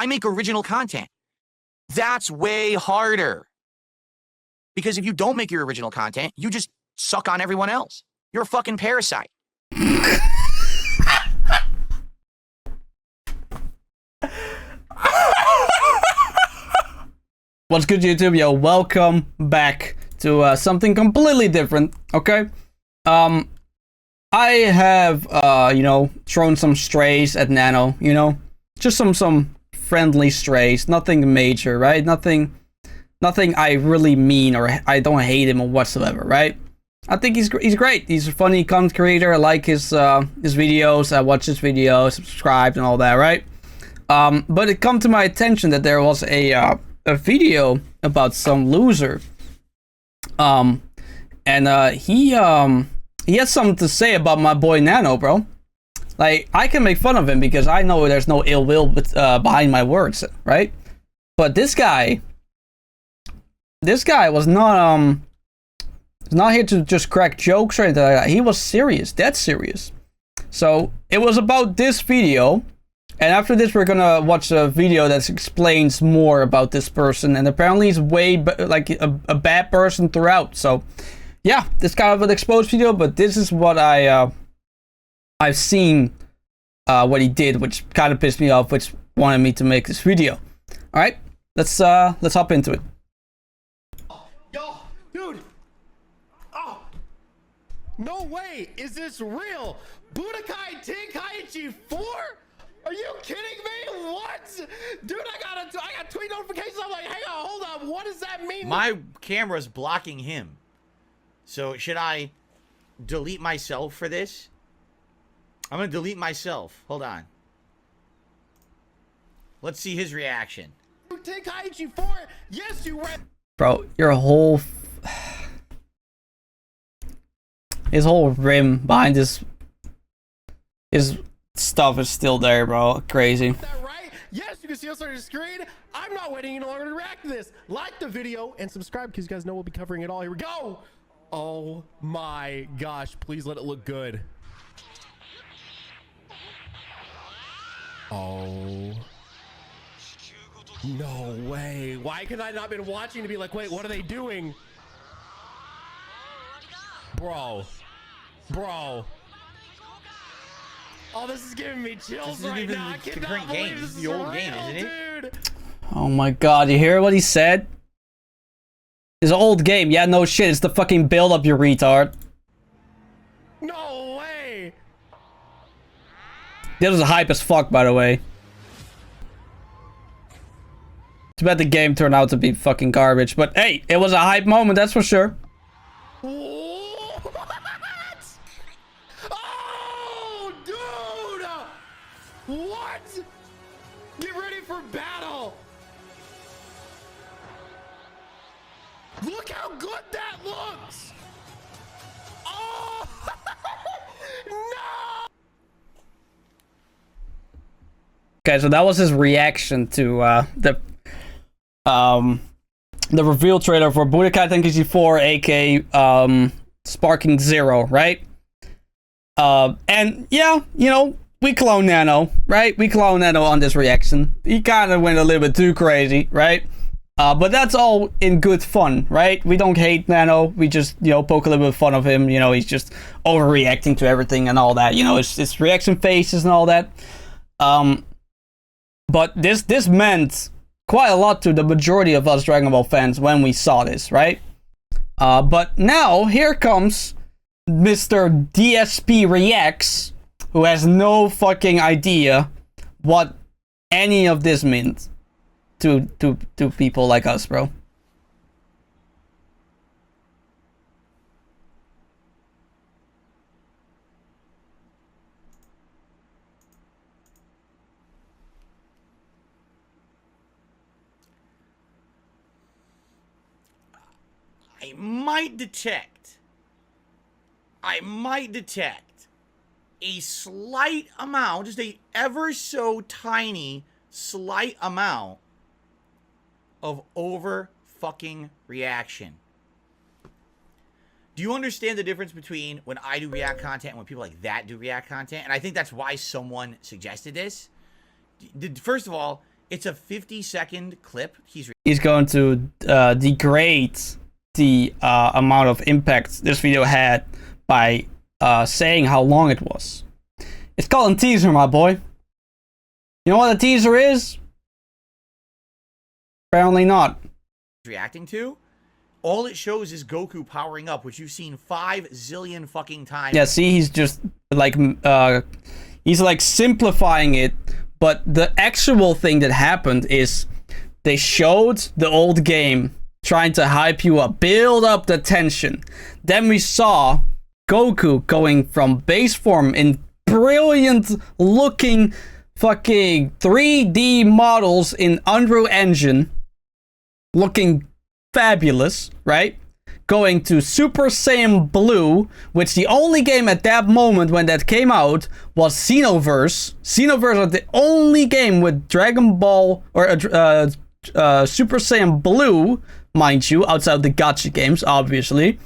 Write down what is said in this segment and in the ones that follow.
I make original content. That's way harder. Because if you don't make your original content, you just suck on everyone else. You're a fucking parasite. What's good, YouTube? Yo, welcome back to something completely different, okay? I have, thrown some strays at Nano, just some friendly strays, nothing major, right? Nothing I really mean or I don't hate him or whatsoever, right? I think he's great. He's a funny content creator. I like his videos. I watch his videos, subscribed and all that, right? But it come to my attention that there was a video about some loser, and he has something to say about my boy Nano, bro. Like, I can make fun of him because I know there's no ill will behind my words, right? But this guy was not here to just crack jokes or anything like that. He was serious, dead serious. So it was about this video. And after this, we're gonna watch a video that explains more about this person. And apparently he's way like a bad person throughout. So yeah, this kind of an exposed video, but this is what I've seen what he did, which kind of pissed me off, which wanted me to make this video. All right, let's hop into it. Yo, dude. Oh, no way. Is this real? Budokai Tenkaichi 4? Are you kidding me? What? Dude, I got tweet notifications. I'm like, hang on, hold on. What does that mean? My camera's blocking him. So should I delete myself for this? I'm gonna delete myself. Hold on. Let's see his reaction. Tenkaichi 4? Yes, you read. Bro, your whole his whole rim behind his stuff is still there, bro. Crazy. That right? Yes, you can see us on your screen. I'm not waiting any longer to react to this. Like the video and subscribe because you guys know we'll be covering it all. Here we go. Oh my gosh, please let it look good. Oh. No way. Why could I not been watching to be like, wait, what are they doing? Bro. Oh, this is giving me chills right now. I cannot believe this is the old game, isn't it? Dude. Oh my god, you hear what he said? It's an old game. Yeah, no shit. It's the fucking build up, you retard. No way. This was hype as fuck, by the way. Too bad the game turned out to be fucking garbage. But hey, it was a hype moment, that's for sure. What? Oh, dude! What? Get ready for battle! Look how good that looks! Oh! No! Okay, so that was his reaction to the reveal trailer for Budokai Tenkaichi 4, aka Sparking Zero, right? And yeah, we clone Nano, right? We clone Nano on this reaction. He kind of went a little bit too crazy, right? But that's all in good fun, right? We don't hate Nano. We just, poke a little bit of fun of him. He's just overreacting to everything and all that. His reaction faces and all that. But this meant quite a lot to the majority of us Dragon Ball fans when we saw this, right? But now, here comes Mr. DSP Reacts, who has no fucking idea what any of this meant to people like us, bro. I might detect a slight amount, just a ever so tiny slight amount of over fucking reaction. Do you understand the difference between when I do react content and when people like that do react content? And I think that's why someone suggested this. First of all, It's a 50-second clip. He's going to degrade the amount of impact this video had by saying how long it was. It's called a teaser, my boy. You know what a teaser is? Apparently not. Reacting to. All it shows is Goku powering up, which you've seen 5 zillion fucking times. Yeah, see, he's just like he's like simplifying it, but the actual thing that happened is they showed the old game trying to hype you up, build up the tension. Then we saw Goku going from base form in brilliant looking fucking 3D models in Unreal Engine, looking fabulous, right? Going to Super Saiyan Blue, which the only game at that moment when that came out was Xenoverse. Xenoverse was the only game with Dragon Ball or Super Saiyan Blue, mind you, outside the gacha games, obviously.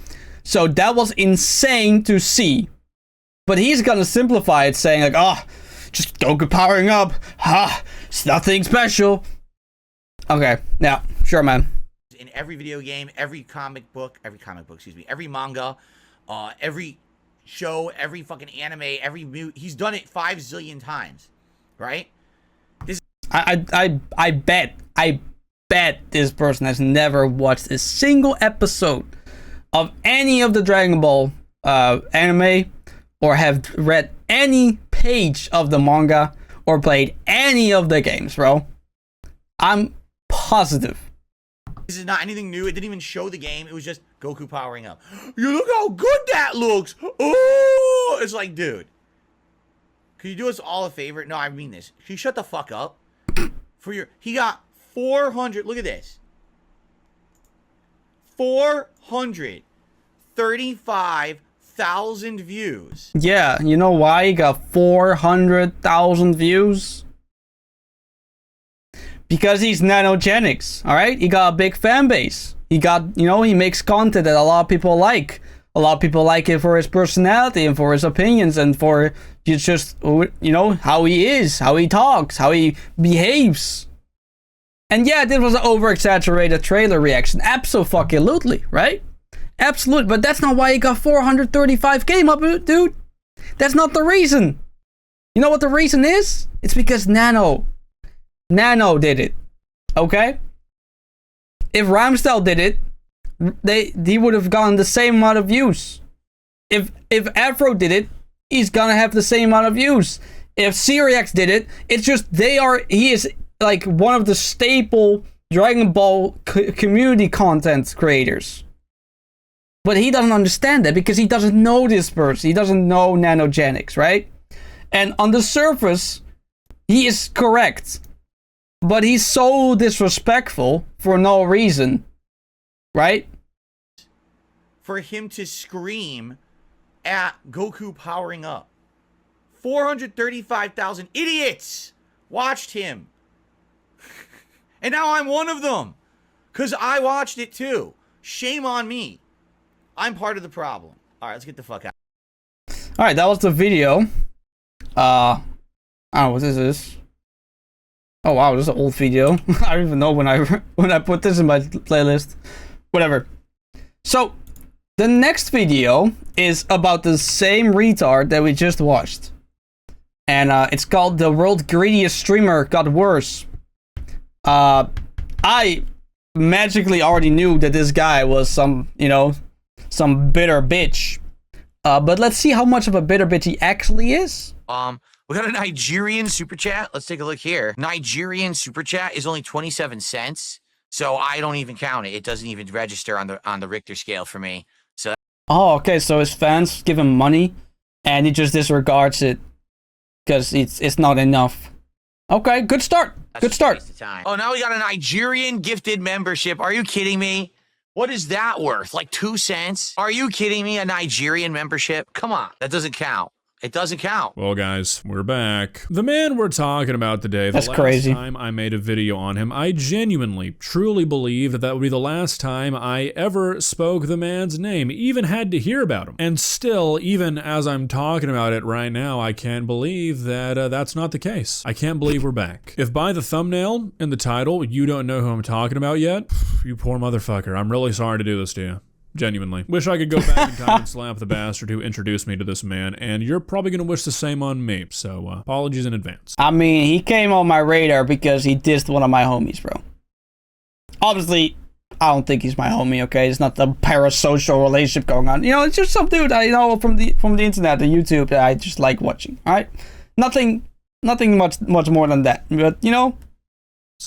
So that was insane to see. But he's gonna simplify it, saying like, oh, just Goku powering up. Ha, it's nothing special. Okay, yeah, sure, man. In every video game, every comic book, excuse me, every manga, every show, every fucking anime, he's done it 5 zillion times, right? I bet this person has never watched a single episode of any of the Dragon Ball anime, or have read any page of the manga, or played any of the games, bro. I'm positive. This is not anything new. It didn't even show the game. It was just Goku powering up. You look how good that looks. Oh, it's like, dude, can you do us all a favor? No, I mean this. Can you shut the fuck up? He got 400. Look at this. 435,000 views. Yeah, you know why he got 400,000 views? Because he's nanogenics, all right? He got a big fan base. He got, you know, he makes content that a lot of people like. A lot of people like it for his personality and for his opinions and for just, you know, how he is, how he talks, how he behaves. And yeah, this was an over-exaggerated trailer reaction. Absolutely, right? Absolutely, but that's not why he got 435k, dude. That's not the reason. You know what the reason is? It's because Nano did it, okay? If Ramstel did it, he would have gotten the same amount of views. If Afro did it, he's gonna have the same amount of views. If Syriax did it, it's just he is like one of the staple Dragon Ball community content creators. But he doesn't understand that because he doesn't know this person. He doesn't know nanogenics, right? And on the surface, he is correct. But he's so disrespectful for no reason, right? For him to scream at Goku powering up. 435,000 idiots watched him. And now I'm one of them. Because I watched it too. Shame on me. I'm part of the problem. All right, let's get the fuck out. All right, that was the video. I don't know what this is. Oh wow, this is an old video. I don't even know when I put this in my playlist. Whatever. So, the next video is about the same retard that we just watched. And it's called The World's Greediest Streamer Got Worse. I magically already knew that this guy was some bitter bitch. But let's see how much of a bitter bitch he actually is. We got a Nigerian super chat. Let's take a look here. Nigerian super chat is only 27 cents. So I don't even count it. It doesn't even register on the Richter scale for me. So oh, okay, so his fans give him money and he just disregards it because it's not enough. Okay, good start. Good start. Oh, now we got a Nigerian gifted membership. Are you kidding me? What is that worth? Like 2 cents? Are you kidding me? A Nigerian membership? Come on. That doesn't count. It doesn't count. Well, guys, we're back. The man we're talking about today, the last crazy. time I made a video on him, I genuinely, truly believed that would be the last time I ever spoke the man's name, even had to hear about him. And still, even as I'm talking about it right now, I can't believe that that's not the case. I can't believe we're back. If by the thumbnail and the title, you don't know who I'm talking about yet, you poor motherfucker, I'm really sorry to do this to you. Genuinely. Wish I could go back in time and slap the bastard who introduced me to this man, and you're probably gonna wish the same on me, so apologies in advance. I mean, he came on my radar because he dissed one of my homies, bro. Obviously, I don't think he's my homie, okay? It's not the parasocial relationship going on. You know, it's just some dude I know from the internet, the YouTube, that I just like watching, alright? Nothing much more than that, but, you know,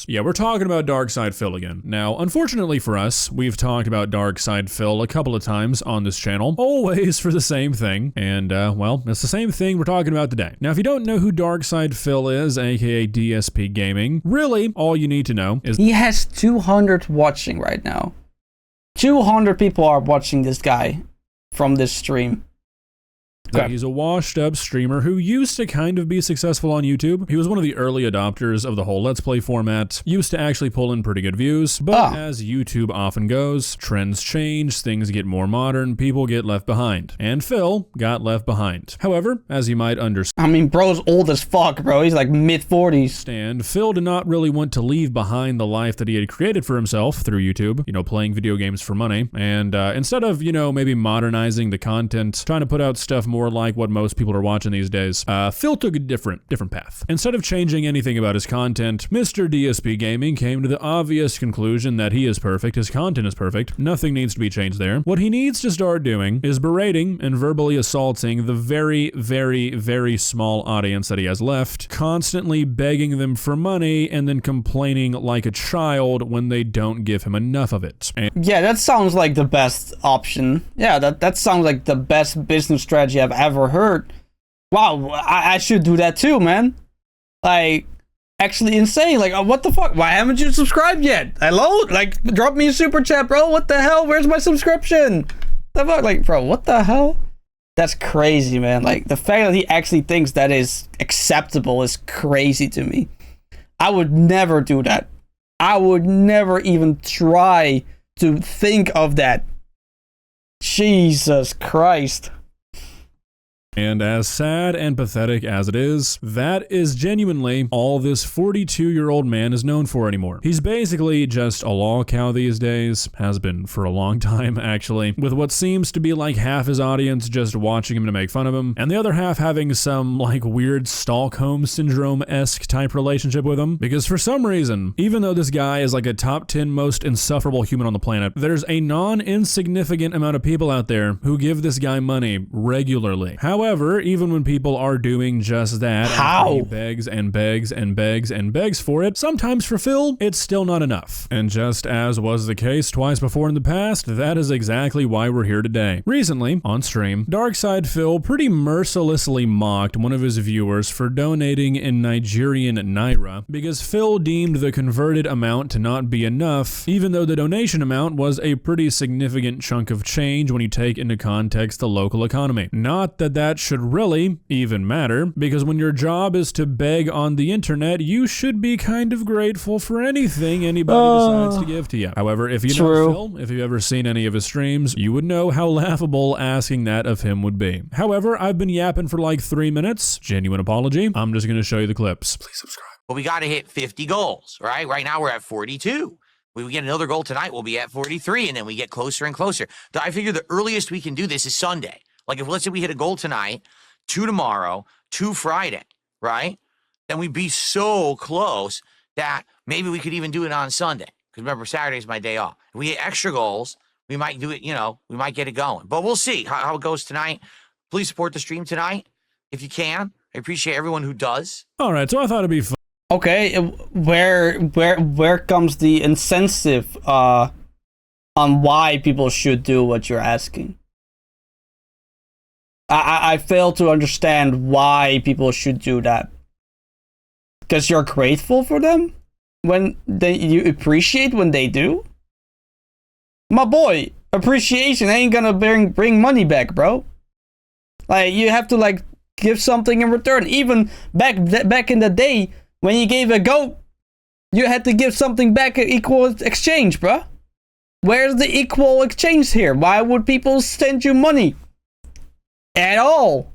Yeah, we're talking about Darkside Phil again. Now, unfortunately for us, we've talked about Darkside Phil a couple of times on this channel, always for the same thing, and, well, it's the same thing we're talking about today. Now, if you don't know who Darkside Phil is, aka DSP Gaming, really, all you need to know is he has 200 watching right now. 200 people are watching this guy from this stream. that he's a washed-up streamer who used to kind of be successful on YouTube. He was one of the early adopters of the whole Let's Play format, used to actually pull in pretty good views, but as YouTube often goes, trends change, things get more modern, people get left behind. And Phil got left behind. However, as you might understand, I mean, bro's old as fuck, bro. He's like mid-40s. Phil did not really want to leave behind the life that he had created for himself through YouTube, you know, playing video games for money, and instead of, you know, maybe modernizing the content, trying to put out stuff more like what most people are watching these days, Phil took a different path. Instead of changing anything about his content, Mr. DSP Gaming came to the obvious conclusion that he is perfect, his content is perfect, nothing needs to be changed there. What he needs to start doing is berating and verbally assaulting the very, very, very small audience that he has left, constantly begging them for money and then complaining like a child when they don't give him enough of it. Yeah, that sounds like the best option. Yeah, that sounds like the best business strategy I've ever heard. Wow, I should do that too, man. Like, actually insane. Like, what the fuck? Why haven't you subscribed yet? Hello? Like, drop me a super chat, bro. What the hell? Where's my subscription? The fuck? Like, bro, what the hell? That's crazy, man. Like, the fact that he actually thinks that is acceptable is crazy to me. I would never do that. I would never even try to think of that. Jesus Christ. And as sad and pathetic as it is, that is genuinely all this 42-year-old man is known for anymore. He's basically just a lol cow these days, has been for a long time actually, with what seems to be like half his audience just watching him to make fun of him, and the other half having some like weird Stockholm Syndrome-esque type relationship with him, because for some reason, even though this guy is like a top 10 most insufferable human on the planet, there's a non-insignificant amount of people out there who give this guy money regularly. However, even when people are doing just that, how he begs and begs and begs and begs for it, sometimes for Phil, it's still not enough. And just as was the case twice before in the past, that is exactly why we're here today. Recently, on stream, Darkside Phil pretty mercilessly mocked one of his viewers for donating in Nigerian Naira because Phil deemed the converted amount to not be enough, even though the donation amount was a pretty significant chunk of change when you take into context the local economy. Not that that should really even matter, because when your job is to beg on the internet, you should be kind of grateful for anything anybody decides to give to you. However, if you know Phil, if you've ever seen any of his streams, you would know how laughable asking that of him would be. However, I've been yapping for like 3 minutes. Genuine apology. I'm just going to show you the clips. Please subscribe. But we got to hit 50 goals, right? Right now we're at 42. We get another goal tonight, we'll be at 43, and then we get closer and closer. I figure the earliest we can do this is Sunday. Like, if let's say we hit a goal tonight, 2 tomorrow, 2 Friday, right? Then we'd be so close that maybe we could even do it on Sunday. Because remember, Saturday's my day off. If we hit extra goals, we might do it, you know, we might get it going. But we'll see how it goes tonight. Please support the stream tonight if you can. I appreciate everyone who does. All right, so I thought it'd be fun. Okay, where comes the incentive on why people should do what you're asking? I fail to understand why people should do that. Because you're grateful for them? When you appreciate when they do? My boy, appreciation ain't gonna bring money back, bro. Like, you have to, like, give something in return. Even back in the day when you gave a goat, you had to give something back in equal exchange, bruh. Where's the equal exchange here? Why would people send you money at all?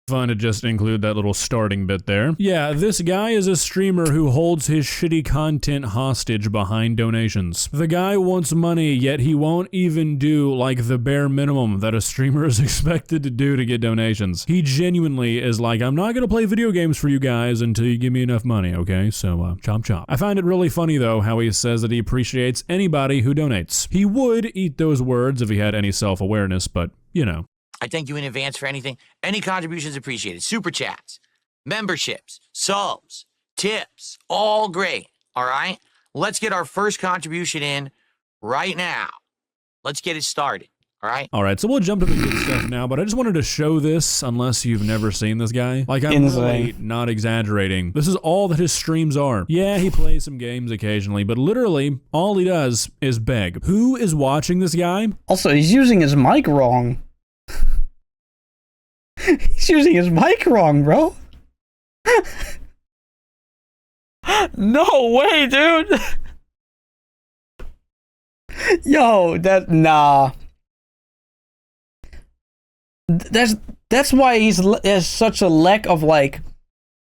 Fun to just include that little starting bit there. Yeah, this guy is a streamer who holds his shitty content hostage behind donations. The guy wants money, yet he won't even do like the bare minimum that a streamer is expected to do to get donations. He genuinely is like, I'm not gonna play video games for you guys until you give me enough money, okay? So, chop chop. I find it really funny though how he says that he appreciates anybody who donates. He would eat those words if he had any self-awareness, but, you know. I thank you in advance for anything. Any contributions appreciated. Super chats, memberships, subs, tips, all great. All right? Let's get our first contribution in right now. Let's get it started. All right? All right, so we'll jump to the good stuff now, but I just wanted to show this unless you've never seen this guy. Like, I'm really not exaggerating. This is all that his streams are. Yeah, he plays some games occasionally, but literally all he does is beg. Who is watching this guy? Also, he's using his mic wrong. He's using his mic wrong, bro. No way, dude. Yo, nah. That's why has such a lack of like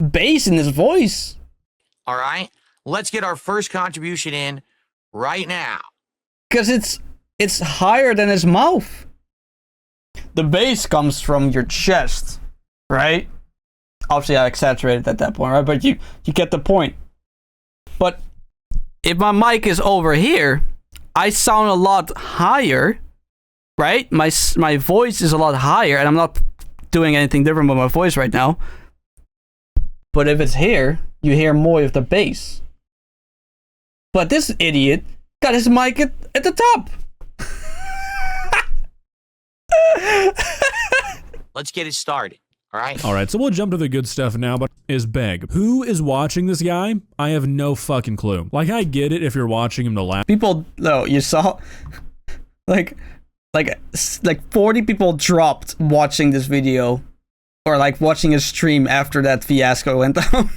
bass in his voice. All right? Let's get our first contribution in right now. Cuz it's higher than his mouth. The bass comes from your chest, right? Obviously, I exaggerated at that point, right? But you get the point. But if my mic is over here, I sound a lot higher, right? My voice is a lot higher, and I'm not doing anything different with my voice right now. But if it's here, you hear more of the bass. But this idiot got his mic at the top. Let's get it started. All right? All right, so we'll jump to the good stuff now, but is beg. Who is watching this guy? I have no fucking clue. Like, I get it if you're watching him to laugh. People, no, you saw, like 40 people dropped watching this video, or like watching his stream after that fiasco went down.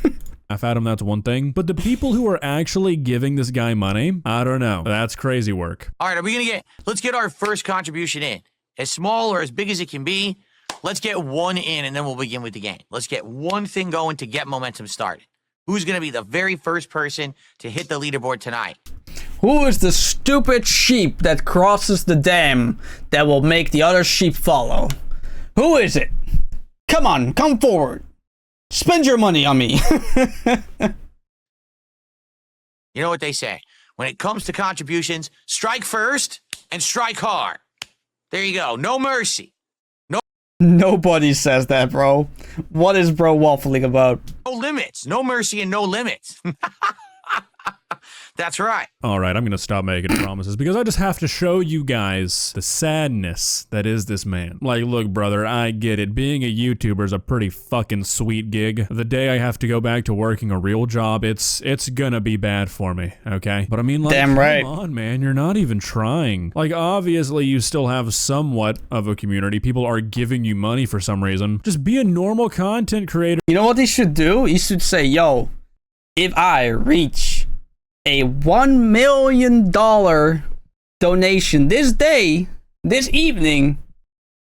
Laugh at him, that's one thing. But the people who are actually giving this guy money, I don't know. That's crazy work. All right, let's get our first contribution in. As small or as big as it can be, let's get one in and then we'll begin with the game. Let's get one thing going to get momentum started. Who's going to be the very first person to hit the leaderboard tonight? Who is the stupid sheep that crosses the dam that will make the other sheep follow? Who is it? Come on, come forward. Spend your money on me. You know what they say. When it comes to contributions, strike first and strike hard. There you go. No mercy. Nobody says that, bro. What is bro waffling about? No limits. No mercy and no limits. That's right. All right, I'm going to stop making promises because I just have to show you guys the sadness that is this man. Like, look, brother, I get it. Being a YouTuber is a pretty fucking sweet gig. The day I have to go back to working a real job, it's gonna be bad for me, okay? But I mean, like, damn right. Come on, man, you're not even trying. Like, obviously, you still have somewhat of a community. People are giving you money for some reason. Just be a normal content creator. You know what he should do? He should say, yo, if I reach a $1 million donation this day, this evening,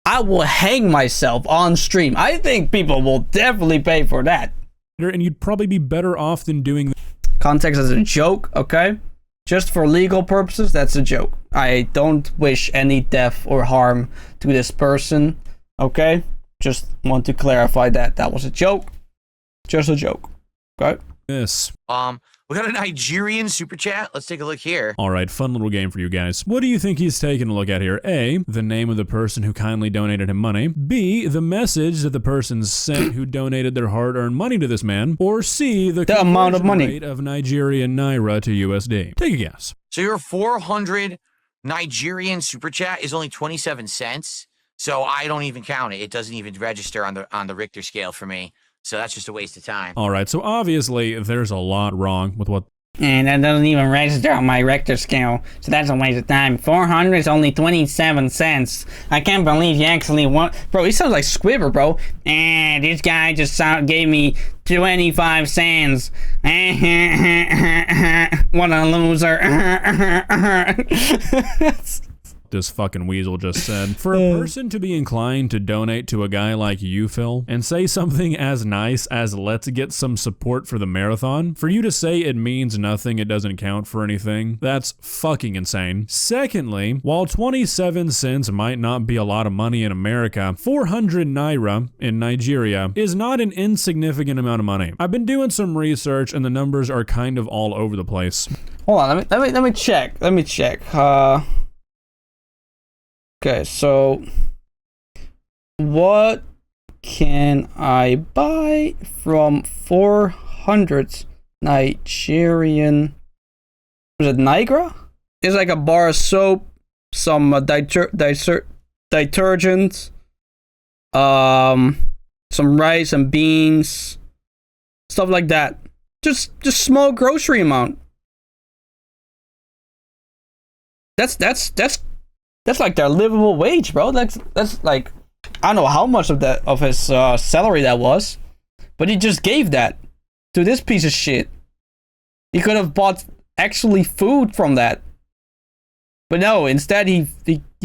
I will hang myself on stream. I think people will definitely pay for that. And you'd probably be better off than doing Context as a joke, okay? Just for legal purposes, that's a joke. I don't wish any death or harm to this person, okay? Just want to clarify that. That was a joke. Just a joke, okay? this. We got a Nigerian super chat. Let's take a look here. All right, fun little game for you guys. What do you think he's taking a look at here? A, the name of the person who kindly donated him money. B, the message that the person sent who donated their hard-earned money to this man. Or C, the amount of money rate of Nigerian Naira to USD. Take a guess. So your 400 Nigerian super chat is only 27 cents. So I don't even count it. It doesn't even register on the Richter scale for me. So that's just a waste of time. All right, so obviously there's a lot wrong with what And that doesn't even register on my Richter scale, so that's a waste of time. 400 is only 27 cents. I can't believe you actually want... Bro, he sounds like Squibber, bro. And this guy just gave me 25 cents. What a loser. This fucking weasel just said. For a person to be inclined to donate to a guy like you, Phil, and say something as nice as let's get some support for the marathon, for you to say it means nothing, it doesn't count for anything, that's fucking insane. Secondly, while 27 cents might not be a lot of money in America, 400 naira in Nigeria is not an insignificant amount of money. I've been doing some research and the numbers are kind of all over the place. Hold on, let me check. Okay, so what can I buy from 400 Nigerian? Was it Nigra? It's like a bar of soap, some detergent, some rice and beans, stuff like that. Just small grocery amount. That's like their livable wage, bro. That's like, I don't know how much of his salary that was, but he just gave that to this piece of shit. He could have bought actually food from that, but no. Instead, he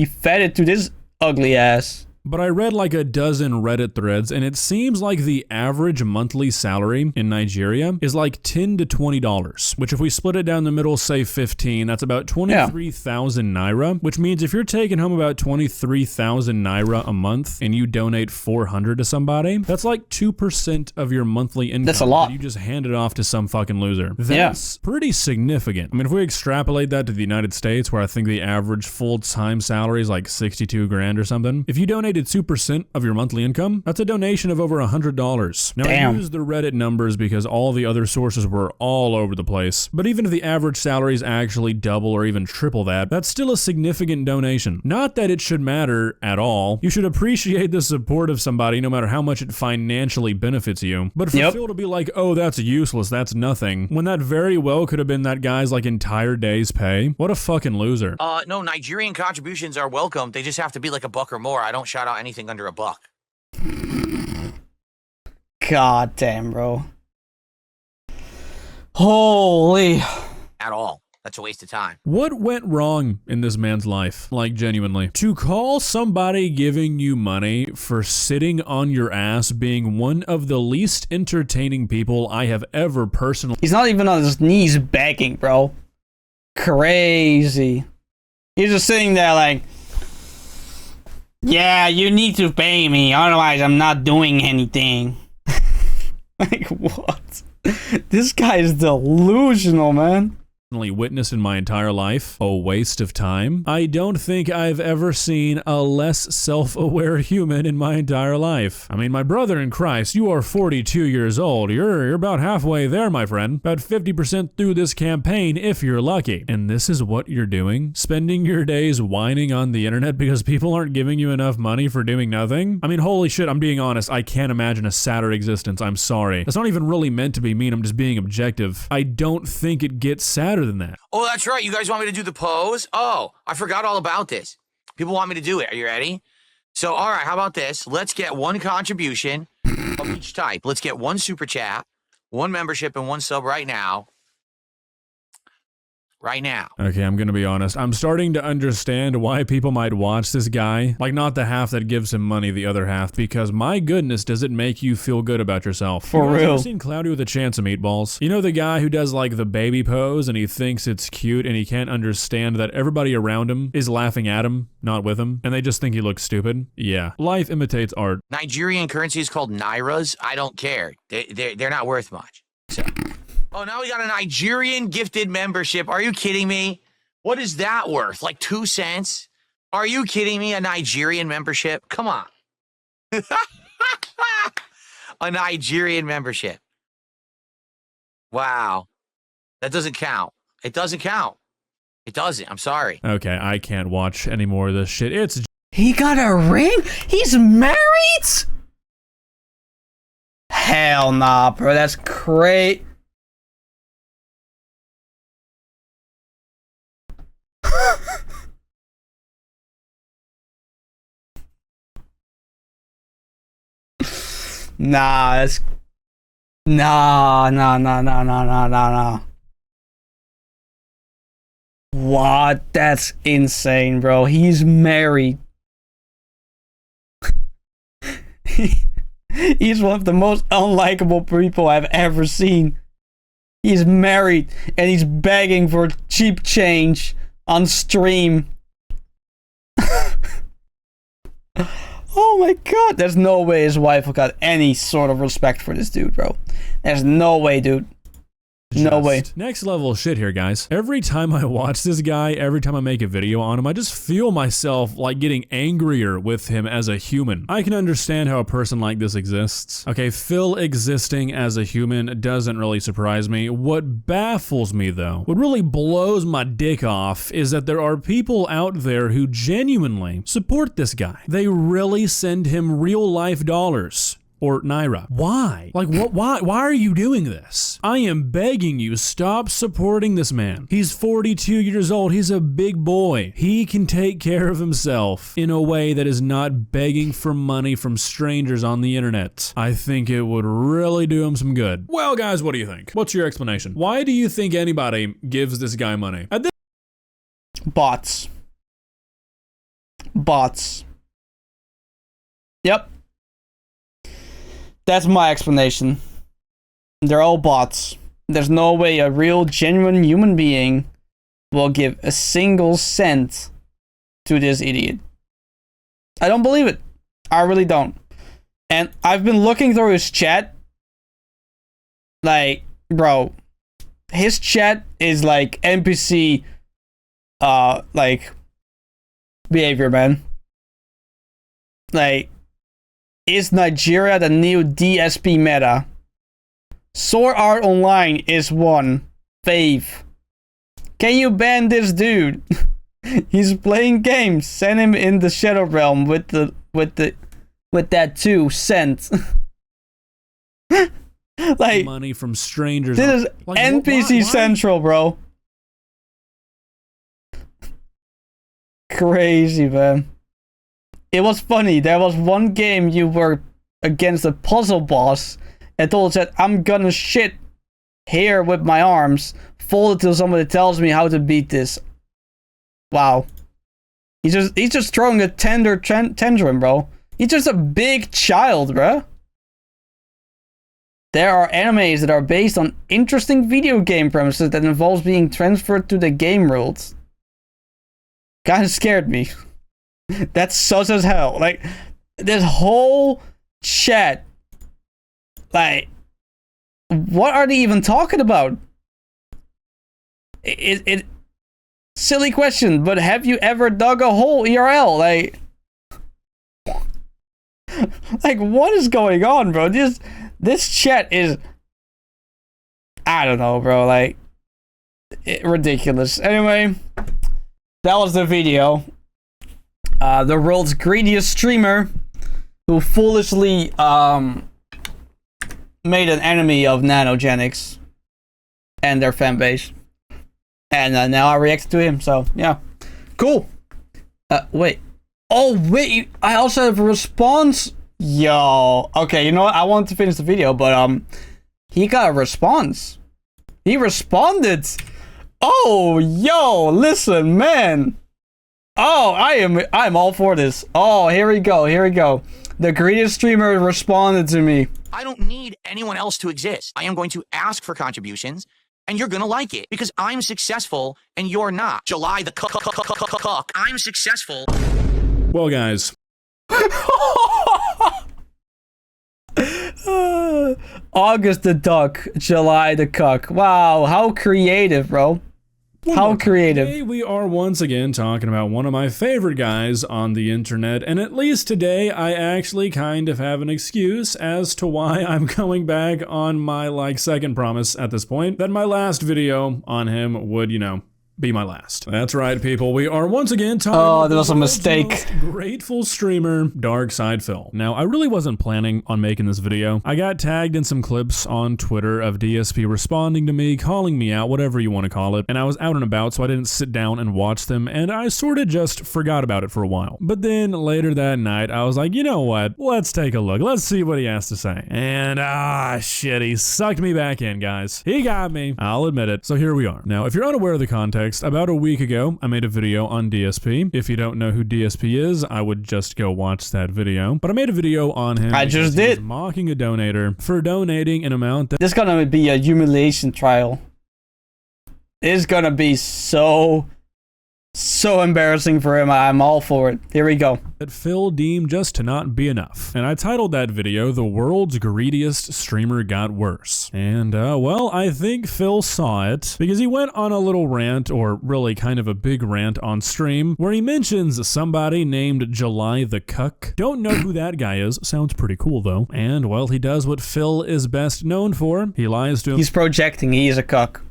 fed it to this ugly ass. But I read like a dozen Reddit threads, and it seems like the average monthly salary in Nigeria is like $10 to $20, which if we split it down the middle, say 15, that's about 23,000 naira, which means if you're taking home about 23,000 naira a month and you donate 400 to somebody, that's like 2% of your monthly income. That's a lot. You just hand it off to some fucking loser. That's pretty significant. I mean, if we extrapolate that to the United States, where I think the average full-time salary is like 62 grand or something, if you donate 2% of your monthly income, that's a donation of over $100. Now, Damn. I use the Reddit numbers because all the other sources were all over the place, but even if the average salary is actually double or even triple that, that's still a significant donation. Not that it should matter at all. You should appreciate the support of somebody no matter how much it financially benefits you, but for Phil to be like, oh, that's useless, that's nothing, when that very well could have been that guy's like entire day's pay, what a fucking loser. No, Nigerian contributions are welcome. They just have to be like $1 or more. I don't shout out anything under $1. God damn, bro. Holy. At all. That's a waste of time. What went wrong in this man's life? Like, genuinely. To call somebody giving you money for sitting on your ass being one of the least entertaining people I have ever personally... He's not even on his knees begging, bro. Crazy. He's just sitting there like... Yeah, you need to pay me, otherwise I'm not doing anything. Like, what? This guy is delusional, man. Witnessed in my entire life, a waste of time. I don't think I've ever seen a less self-aware human in my entire life. I mean, my brother in Christ, you are 42 years old. You're about halfway there, my friend. About 50% through this campaign, if you're lucky. And this is what you're doing? Spending your days whining on the internet because people aren't giving you enough money for doing nothing? I mean, holy shit, I'm being honest. I can't imagine a sadder existence. I'm sorry. That's not even really meant to be mean. I'm just being objective. I don't think it gets sadder than that. Oh, that's right. You guys want me to do the pose? Oh, I forgot all about this. People want me to do it. Are you ready? So, all right, how about this? Let's get one contribution of each type. Let's get one super chat, one membership, and one sub right now. Right now. Okay, I'm gonna be honest. I'm starting to understand why people might watch this guy. Like, not the half that gives him money, the other half, because my goodness, does it make you feel good about yourself. For you guys real. Ever seen Cloudy with a Chance of Meatballs? You know the guy who does like the baby pose and he thinks it's cute and he can't understand that everybody around him is laughing at him, not with him, and they just think he looks stupid? Yeah. Life imitates art. Nigerian currency is called Nairas. I don't care. They're not worth much. So. Oh, now we got a Nigerian gifted membership. Are you kidding me? What is that worth? Like 2 cents? Are you kidding me? A Nigerian membership? Come on. A Nigerian membership. Wow. That doesn't count. It doesn't count. It doesn't. I'm sorry. Okay, I can't watch any more of this shit. It's... He got a ring? He's married? Hell nah, bro. That's crazy. Nah, that's nah. What? That's insane, bro. He's married. He's one of the most unlikable people I've ever seen. He's married and he's begging for cheap change on stream. Oh my god, there's no way his wife got any sort of respect for this dude, bro. There's no way, dude. No way. Next level shit here, guys. Every time I watch this guy, every time I make a video on him, I just feel myself like getting angrier with him as a human. I can understand how a person like this exists. Okay, Phil existing as a human doesn't really surprise me. What baffles me though, what really blows my dick off is that there are people out there who genuinely support this guy. They really send him real life dollars. Or Naira. Why? Like, what? Why are you doing this? I am begging you, stop supporting this man. He's 42 years old. He's a big boy. He can take care of himself in a way that is not begging for money from strangers on the internet. I think it would really do him some good. Well, guys, what do you think? What's your explanation? Why do you think anybody gives this guy money? At this Bots. Bots. Yep. That's my explanation. They're all bots. There's no way a real, genuine human being will give a single cent to this idiot. I don't believe it. I really don't. And I've been looking through his chat. Like, bro, his chat is like NPC, like, behavior, man. Like, is Nigeria the new DSP meta? Sword Art Online is one. Fave. Can you ban this dude? He's playing games. Send him in the Shadow Realm with that 2 cents. Like, money from strangers. this is like, NPC why? Central, bro. Crazy, man. It was funny. There was one game you were against a puzzle boss and told that I'm gonna shit here with my arms, fold it till somebody tells me how to beat this. Wow. He's just throwing a tantrum, bro. He's just a big child, bro. There are animes that are based on interesting video game premises that involves being transferred to the game world. Kinda scared me. That's sus as hell. Like, this whole chat, like, what are they even talking about? It silly question, but have you ever dug a hole IRL? Like, what is going on, bro? This chat is, I don't know, bro. Like, ridiculous. Anyway, that was the video. The world's greediest streamer who foolishly made an enemy of Nanogenics and their fan base. And now I reacted to him, so yeah. Cool. Wait. Oh, wait, I also have a response. Yo. Okay, you know what? I wanted to finish the video, but he got a response. He responded. Oh, yo, listen, man. Oh, I'm all for this. Oh, here we go. The greatest streamer responded to me. I don't need anyone else to exist. I am going to ask for contributions, and you're gonna like it because I'm successful and you're not. July the cock. I'm successful. Well, guys. August the duck, July the cuck. Wow, how creative, bro. How creative. Today we are once again talking about one of my favorite guys on the internet, and at least today I actually kind of have an excuse as to why I'm going back on my, second promise at this point, that my last video on him would, be my last. That's right, people. We are once again talking Oh, about there was the a world's mistake. most grateful streamer, Darkside Phil. Now, I really wasn't planning on making this video. I got tagged in some clips on Twitter of DSP responding to me, calling me out, whatever you want to call it, and I was out and about, so I didn't sit down and watch them, and I sort of just forgot about it for a while. But then later that night, I was like, you know what? Let's take a look. Let's see what he has to say. And shit, he sucked me back in, guys. He got me. I'll admit it. So here we are. Now, if you're unaware of the context, about a week ago, I made a video on DSP. If you don't know who DSP is, I would just go watch that video. But I made a video on him. I just because he was did. mocking a donator for donating an amount that This is gonna be a humiliation trial. It's gonna be so embarrassing for him. I'm all for it. Here we go. Phil deemed just to not be enough. And I titled that video, "The World's Greediest Streamer Got Worse." And, well, I think Phil saw it because he went on a little rant, or really kind of a big rant on stream, where he mentions somebody named July the Cuck. Don't know who that guy is. Sounds pretty cool, though. And, well, he does what Phil is best known for. He lies to He's projecting. He is a cuck.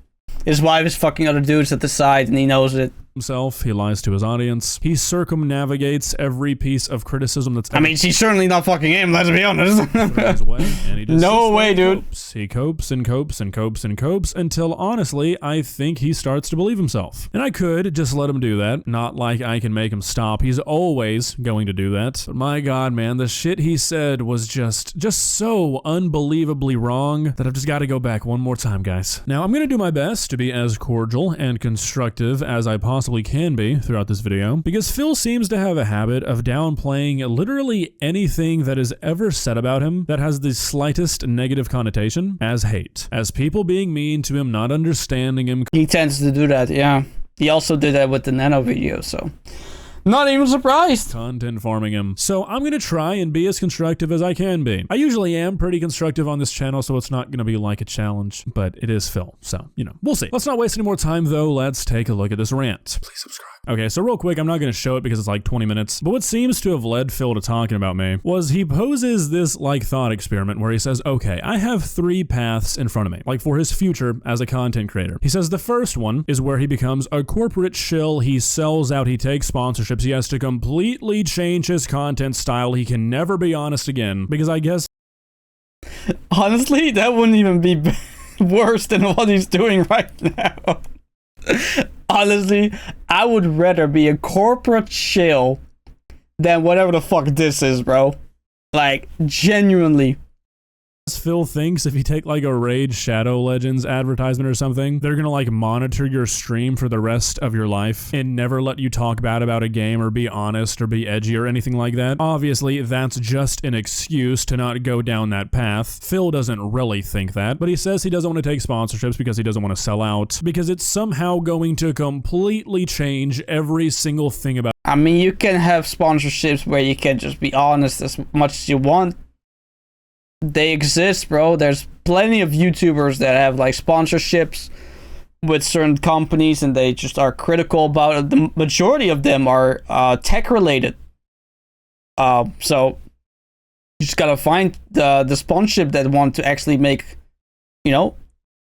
His wife is fucking other dudes at the side, and he knows it. himself. He lies to his audience. He circumnavigates every piece of criticism that's I mean, she's certainly not fucking him, let's be honest. his way, and he just No sits way, there and dude. copes. He copes and copes and copes and copes until, honestly, I think he starts to believe himself. And I could just let him do that. Not like I can make him stop. He's always going to do that. But my God, man, the shit he said was just so unbelievably wrong that I've just got to go back one more time, guys. Now, I'm going to do my best to be as cordial and constructive as I possibly can be throughout this video, because Phil seems to have a habit of downplaying literally anything that is ever said about him that has the slightest negative connotation as hate, as people being mean to him, not understanding him. He tends to do that, yeah. He also did that with the Nano video, so... Not even surprised. Content farming him. So I'm going to try and be as constructive as I can be. I usually am pretty constructive on this channel, so it's not going to be like a challenge, but it is Phil, so, you know, we'll see. Let's not waste any more time, though. Let's take a look at this rant. Please subscribe. Okay, so real quick, I'm not going to show it because it's like 20 minutes, but what seems to have led Phil to talking about me was he poses this like thought experiment where he says, okay, I have 3 paths in front of me, like for his future as a content creator. He says the first one is where he becomes a corporate shill, he sells out, he takes sponsorships, he has to completely change his content style, he can never be honest again, because I guess... Honestly, that wouldn't even be worse than what he's doing right now. Honestly, I would rather be a corporate shill than whatever the fuck this is, bro. Like, genuinely. Phil thinks if you take like a Raid Shadow Legends advertisement or something, they're gonna like monitor your stream for the rest of your life and never let you talk bad about a game or be honest or be edgy or anything like that. Obviously, that's just an excuse to not go down that path. Phil doesn't really think that, but he says he doesn't want to take sponsorships because he doesn't want to sell out, because it's somehow going to completely change every single thing about... I mean, you can have sponsorships where you can just be honest as much as you want. They exist, bro. There's plenty of YouTubers that have like sponsorships with certain companies and they just are critical about it. The majority of them are tech related. So you just gotta find the sponsorship that want to actually make, you know,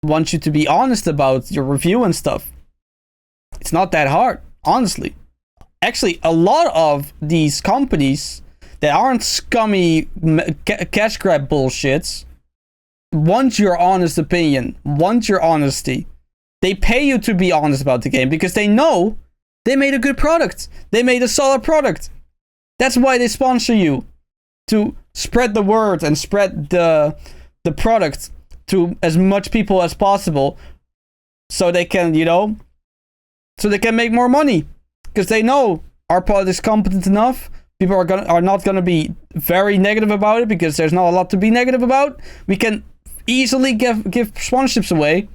want you to be honest about your review and stuff. It's not that hard, honestly. Actually, a lot of these companies that aren't scummy cash grab bullshits want your honest opinion, want your honesty. They pay you to be honest about the game because they know they made a good product. They made a solid product. That's why they sponsor you, to spread the word and spread the product to as much people as possible, so they can, you know, so they can make more money, because they know our product is competent enough. People are not gonna be very negative about it because there's not a lot to be negative about. We can easily give sponsorships away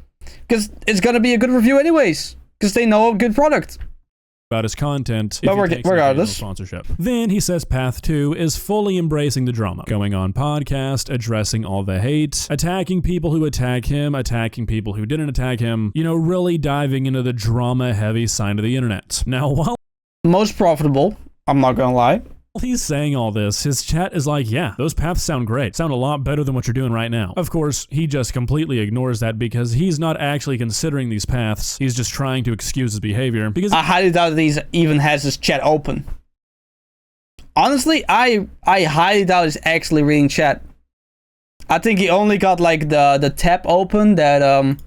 because it's gonna be a good review anyways, because they know a good product. About his content, But regardless. sponsorship. Then he says path 2 is fully embracing the drama, going on podcast, addressing all the hate, attacking people who attack him, attacking people who didn't attack him, you know, really diving into the drama heavy side of the internet. Now, while Most profitable, I'm not gonna lie. he's saying all this, his chat is like, yeah, those paths sound great. Sound a lot better than what you're doing right now. Of course, he just completely ignores that because he's not actually considering these paths. He's just trying to excuse his behavior because I highly doubt that he even has his chat open. Honestly, I highly doubt he's actually reading chat. I think he only got like the tab open that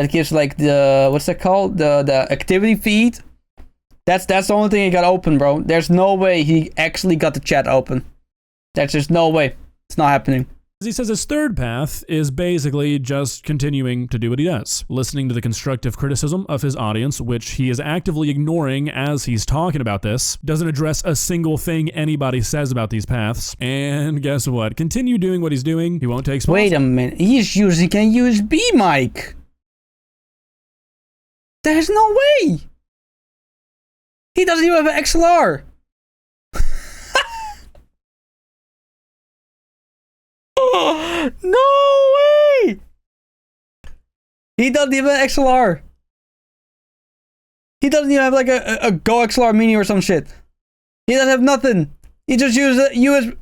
gives like the, what's that called? The activity feed. That's the only thing he got open, bro. There's no way he actually got the chat open. There's just no way. It's not happening. he says his third path is basically just continuing to do what he does, listening to the constructive criticism of his audience, which he is actively ignoring as he's talking about this, doesn't address a single thing anybody says about these paths, and guess what? Continue doing what he's doing. He won't take sponsors. Wait a minute. He's using a USB mic. There's no way. He doesn't even have an XLR. No way. He doesn't even have an XLR. He doesn't even have like a Go XLR Mini or some shit. He doesn't have nothing. He just uses a USB.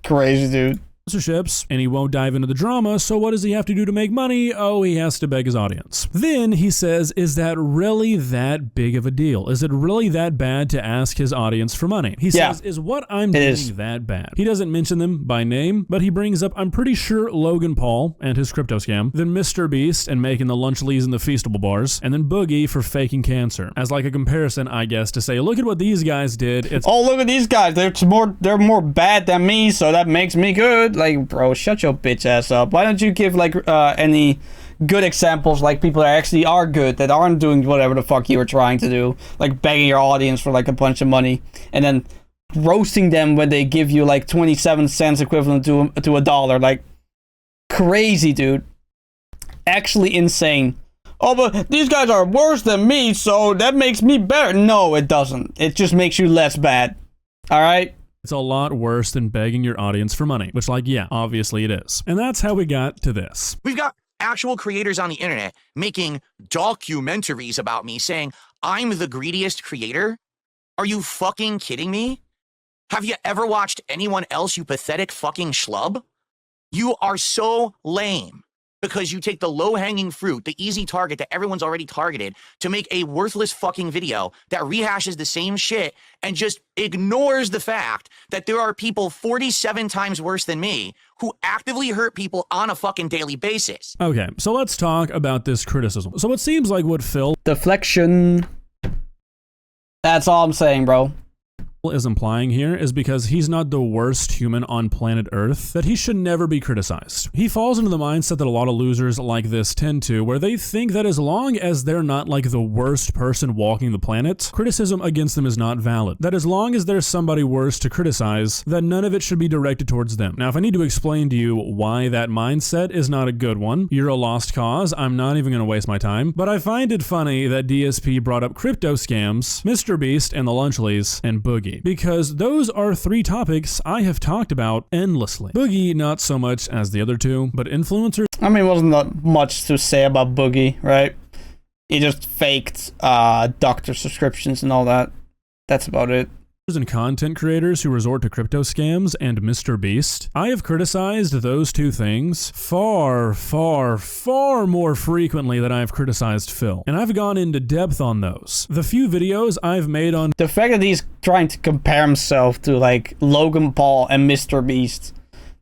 Crazy, dude. Sponsorships, and he won't dive into the drama, so what does he have to do to make money? Oh, he has to beg his audience. Then he says, is that really that big of a deal? Is it really that bad to ask his audience for money? He says, is what I'm doing that bad? He doesn't mention them by name, but he brings up, I'm pretty sure, Logan Paul and his crypto scam, then Mr. Beast and making the Lunchleys and the Feastable bars, and then Boogie for faking cancer. As like a comparison, I guess, to say, look at what these guys did. It's oh, look at these guys. They're more bad than me, so that makes me good. Like, bro, shut your bitch ass up. Why don't you give like any good examples, like people that actually are good, that aren't doing whatever the fuck you were trying to do, like begging your audience for like a bunch of money and then roasting them when they give you like 27 cents equivalent to $1. Like, crazy, dude. Actually insane. Oh, but these guys are worse than me, so that makes me better. No, it doesn't. It just makes you less bad. All right? It's a lot worse than begging your audience for money, which, like, yeah, obviously it is. And that's how we got to this. We've got actual creators on the internet making documentaries about me saying, I'm the greediest creator? Are you fucking kidding me? Have you ever watched anyone else, you pathetic fucking schlub? You are so lame because you take the low-hanging fruit, the easy target that everyone's already targeted, to make a worthless fucking video that rehashes the same shit and just ignores the fact that there are people 47 times worse than me who actively hurt people on a fucking daily basis. Okay, so let's talk about this criticism. So it seems like what Phil deflection. That's all I'm saying, bro. Is implying here is because he's not the worst human on planet Earth, that he should never be criticized. He falls into the mindset that a lot of losers like this tend to, where they think that as long as they're not like the worst person walking the planet, criticism against them is not valid. That as long as there's somebody worse to criticize, that none of it should be directed towards them. Now, if I need to explain to you why that mindset is not a good one, you're a lost cause. I'm not even going to waste my time, but I find it funny that DSP brought up crypto scams, Mr. Beast and the Lunchleys, and Boogie, because those are three topics I have talked about endlessly. Boogie, not so much as the other two, but influencers. I mean, wasn't that much to say about Boogie, right? He just faked doctor subscriptions and all that. That's about it. And content creators who resort to crypto scams and Mr. Beast. I have criticized those two things far, far, far more frequently than I've criticized Phil. And I've gone into depth on those. The few videos I've made on the fact that he's trying to compare himself to like Logan Paul and Mr. Beast,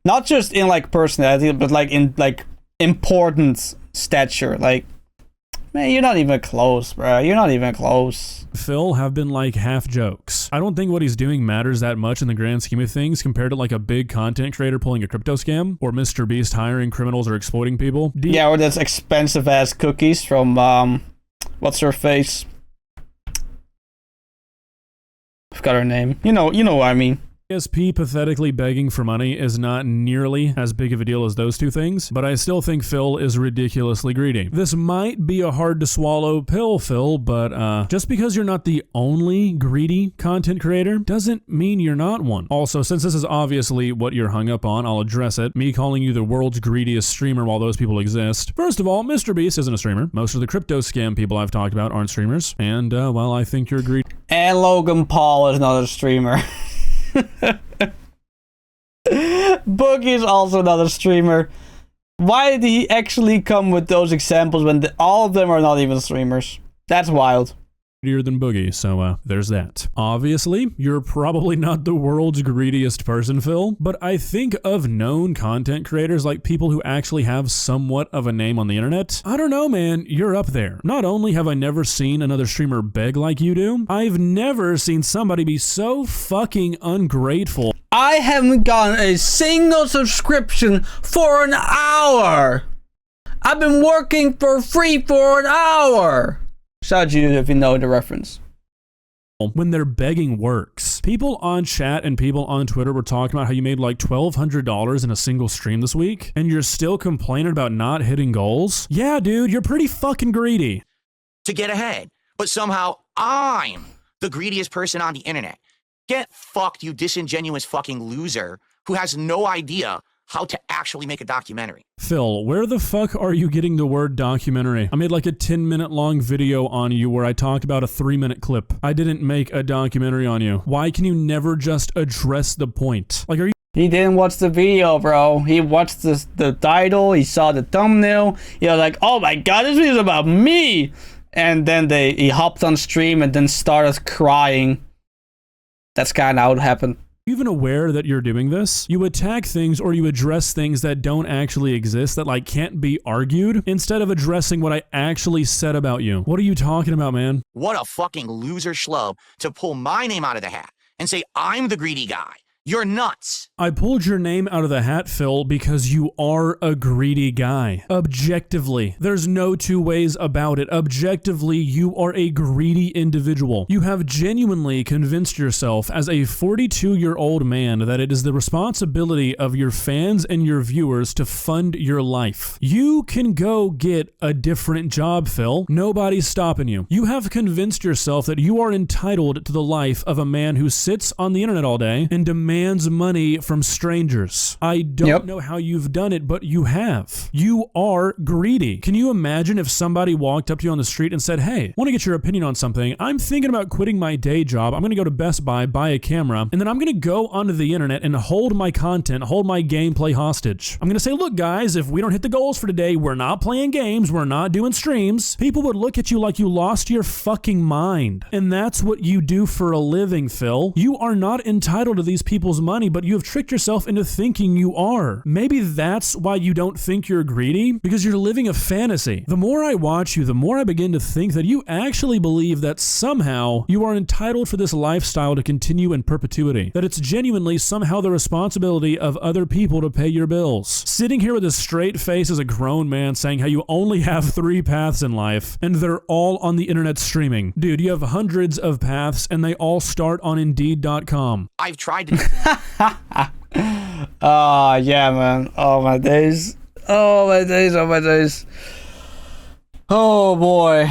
not just in like personality, but like in like importance stature, like, man, you're not even close, bro. You're not even close. Phil have been like half jokes. I don't think what he's doing matters that much in the grand scheme of things compared to like a big content creator pulling a crypto scam or Mr. Beast hiring criminals or exploiting people. Yeah, or that's expensive ass cookies from what's her face? I forgot her name. You know what I mean. ISP pathetically begging for money is not nearly as big of a deal as those two things, but I still think Phil is ridiculously greedy. This might be a hard to swallow pill, Phil, but just because you're not the only greedy content creator doesn't mean you're not one. Also, since this is obviously what you're hung up on, I'll address it. Me calling you the world's greediest streamer while those people exist. First of all, Mr. Beast isn't a streamer. Most of the crypto scam people I've talked about aren't streamers. And, well, I think you're greedy. And Logan Paul is not a streamer. Boogie's also another streamer. Why did he actually come with those examples when all of them are not even streamers? That's wild. Than Boogie, so there's that. Obviously, you're probably not the world's greediest person, Phil, but I think of known content creators, like people who actually have somewhat of a name on the internet. I don't know, man, you're up there. Not only have I never seen another streamer beg like you do, I've never seen somebody be so fucking ungrateful. I haven't gotten a single subscription for an hour. I've been working for free for an hour. Shout out to you if you know the reference. When their begging works. People on chat and people on Twitter were talking about how you made like $1,200 in a single stream this week, and you're still complaining about not hitting goals? Yeah, dude, you're pretty fucking greedy. To get ahead, but somehow I'm the greediest person on the internet. Get fucked, you disingenuous fucking loser who has no idea how to actually make a documentary. Phil, where the fuck are you getting the word documentary? I made like a 10-minute long video on you where I talked about a 3-minute clip. I didn't make a documentary on you. Why can you never just address the point? Like, are you... He didn't watch the video, bro. He watched the title, he saw the thumbnail, he was like, oh my god, this video is about me! And then he hopped on stream and then started crying. That's kind of how it happened. Even aware that you're doing this? You attack things or you address things that don't actually exist, that like can't be argued, instead of addressing what I actually said about you. What are you talking about, man? What a fucking loser schlub to pull my name out of the hat and say I'm the greedy guy. You're nuts. I pulled your name out of the hat, Phil, because you are a greedy guy. Objectively. There's no two ways about it. Objectively, you are a greedy individual. You have genuinely convinced yourself as a 42-year-old man that it is the responsibility of your fans and your viewers to fund your life. You can go get a different job, Phil. Nobody's stopping you. You have convinced yourself that you are entitled to the life of a man who sits on the internet all day and demands money from strangers. I don't know how you've done it, but you have. You are greedy. Can you imagine if somebody walked up to you on the street and said, hey, I want to get your opinion on something. I'm thinking about quitting my day job. I'm going to go to Best Buy, buy a camera, and then I'm going to go onto the internet and hold my content, hold my gameplay hostage. I'm going to say, look, guys, if we don't hit the goals for today, we're not playing games, we're not doing streams. People would look at you like you lost your fucking mind. And that's what you do for a living, Phil. You are not entitled to these people's money, but you have tricked yourself into thinking you are. Maybe that's why you don't think you're greedy, because you're living a fantasy. The more I watch you, the more I begin to think that you actually believe that somehow you are entitled for this lifestyle to continue in perpetuity, that it's genuinely somehow the responsibility of other people to pay your bills. Sitting here with a straight face as a grown man saying how you only have 3 paths in life, and they're all on the internet streaming. Dude, you have hundreds of paths, and they all start on Indeed.com. I've tried to... Oh, yeah, man. Oh, my days. Oh, my days. Oh, my days. Oh, boy.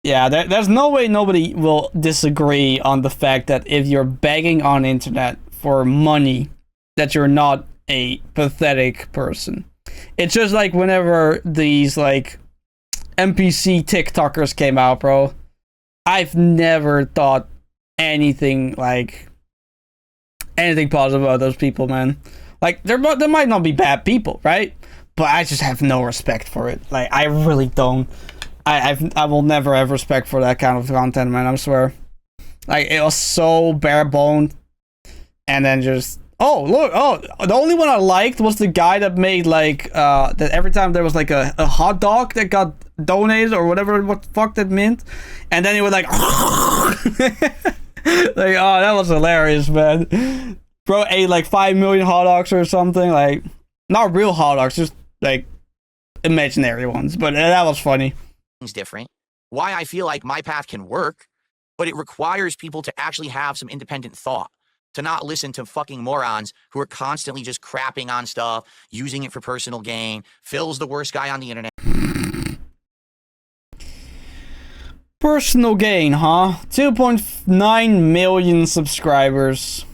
Yeah, there's no way nobody will disagree on the fact that if you're begging on internet for money, that you're not a pathetic person. It's just like whenever these, like, NPC TikTokers came out, bro. I've never thought anything positive about those people, man. Like, there might not be bad people, right? But I just have no respect for it. Like, I really don't. I will never have respect for that kind of content, man. I swear. Like, it was so bare boned, and then just the only one I liked was the guy that made like that every time there was like a hot dog that got donated or whatever what the fuck that meant, and then he would like like, oh, that was hilarious, man. Bro ate like 5 million hot dogs or something, like not real hot dogs, just like imaginary ones, but that was funny. It's different. Why I feel like my path can work, but it requires people to actually have some independent thought. to not listen to fucking morons who are constantly just crapping on stuff, using it for personal gain. Phil's the worst guy on the internet. Personal gain, huh? 2.9 million subscribers.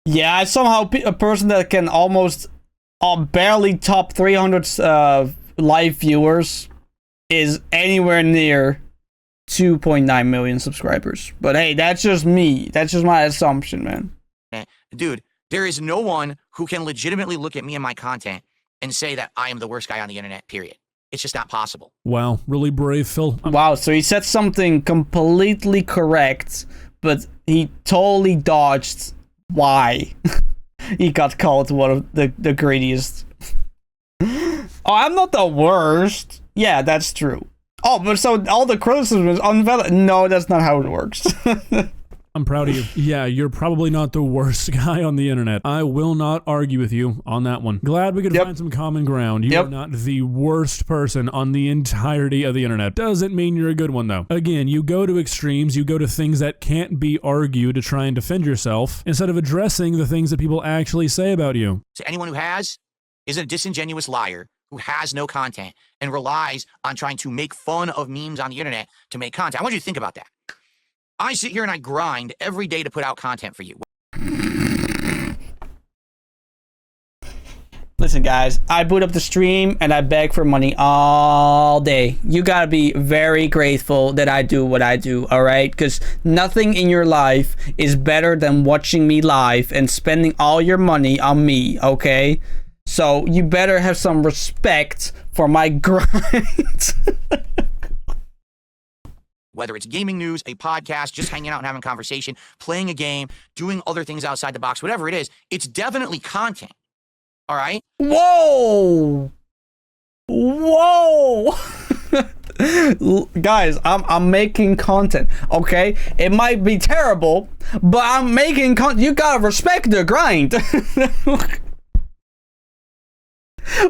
Yeah, somehow a person that can almost barely top 300 live viewers is anywhere near 2.9 million subscribers. But hey, that's just me. That's just my assumption, man. Dude, there is no one who can legitimately look at me and my content and say that I am the worst guy on the internet, period. It's just not possible. Wow, really brave, Phil. Wow, so he said something completely correct, but he totally dodged why he got called one of the greediest. Oh, I'm not the worst. Yeah, that's true. Oh, but so all the criticism is unvalid. No, that's not how it works. I'm proud of you. Yeah, you're probably not the worst guy on the internet. I will not argue with you on that one. Glad we could find some common ground. You are not the worst person on the entirety of the internet. Doesn't mean you're a good one, though. Again, you go to extremes, you go to things that can't be argued to try and defend yourself, instead of addressing the things that people actually say about you. So anyone who has is a disingenuous liar who has no content and relies on trying to make fun of memes on the internet to make content. I want you to think about that. I sit here and I grind every day to put out content for you. Listen, guys, I boot up the stream and I beg for money all day. You gotta be very grateful that I do what I do, alright? Because nothing in your life is better than watching me live and spending all your money on me, okay? So you better have some respect for my grind. Whether it's gaming news, a podcast, just hanging out and having conversation, playing a game, doing other things outside the box, whatever it is, it's definitely content. All right? Whoa! Whoa! Guys, I'm making content, okay? It might be terrible, but I'm making content. You gotta respect the grind.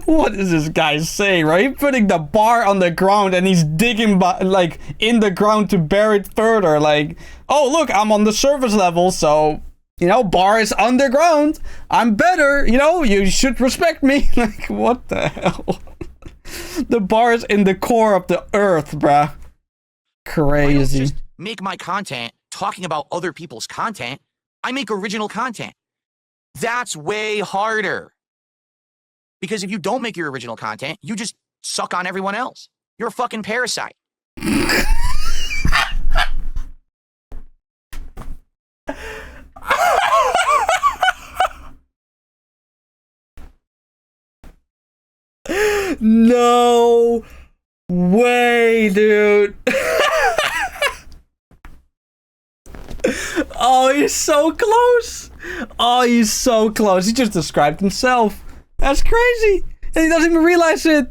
What is this guy saying, right? He's putting the bar on the ground and he's digging like in the ground to bury it further. Like, oh look, I'm on the surface level, so you know, bar is underground. I'm better, you know, you should respect me. Like, what the hell? The bar is in the core of the earth, bruh. Crazy. I don't just make my content talking about other people's content. I make original content. That's way harder. Because if you don't make your original content, you just suck on everyone else. You're a fucking parasite. No way, dude. Oh, he's so close. Oh, he's so close. He just described himself. That's crazy. And he doesn't even realize it.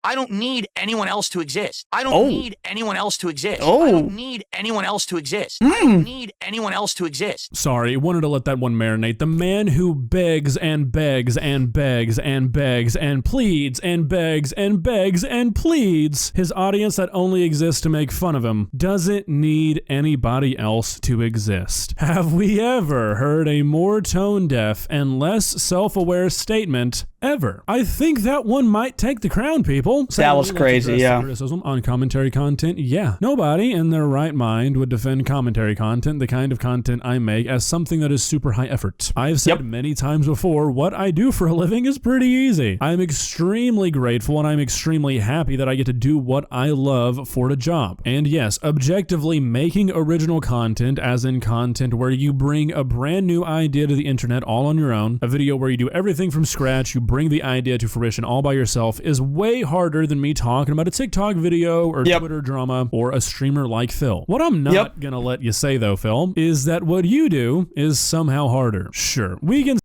I don't need anyone else to exist. I don't need anyone else to exist. Oh. I don't need anyone else to exist. I don't need anyone else to exist. Sorry, wanted to let that one marinate. The man who begs and begs and begs and begs and pleads and begs and begs and pleads his audience that only exists to make fun of him doesn't need anybody else to exist. Have we ever heard a more tone-deaf and less self-aware statement ever? I think that one might take the crown, people. That was crazy, yeah. Criticism on commentary content, yeah. Nobody in their right mind would defend commentary content, the kind of content I make, as something that is super high effort. I've said many times before, what I do for a living is pretty easy. I'm extremely grateful and I'm extremely happy that I get to do what I love for a job. And yes, objectively making original content, as in content where you bring a brand new idea to the internet all on your own, a video where you do everything from scratch, you bring the idea to fruition all by yourself, is way harder than me talking about a TikTok video or Twitter drama or a streamer like Phil. What I'm not gonna let you say though, Phil, is that what you do is somehow harder. Sure, we can.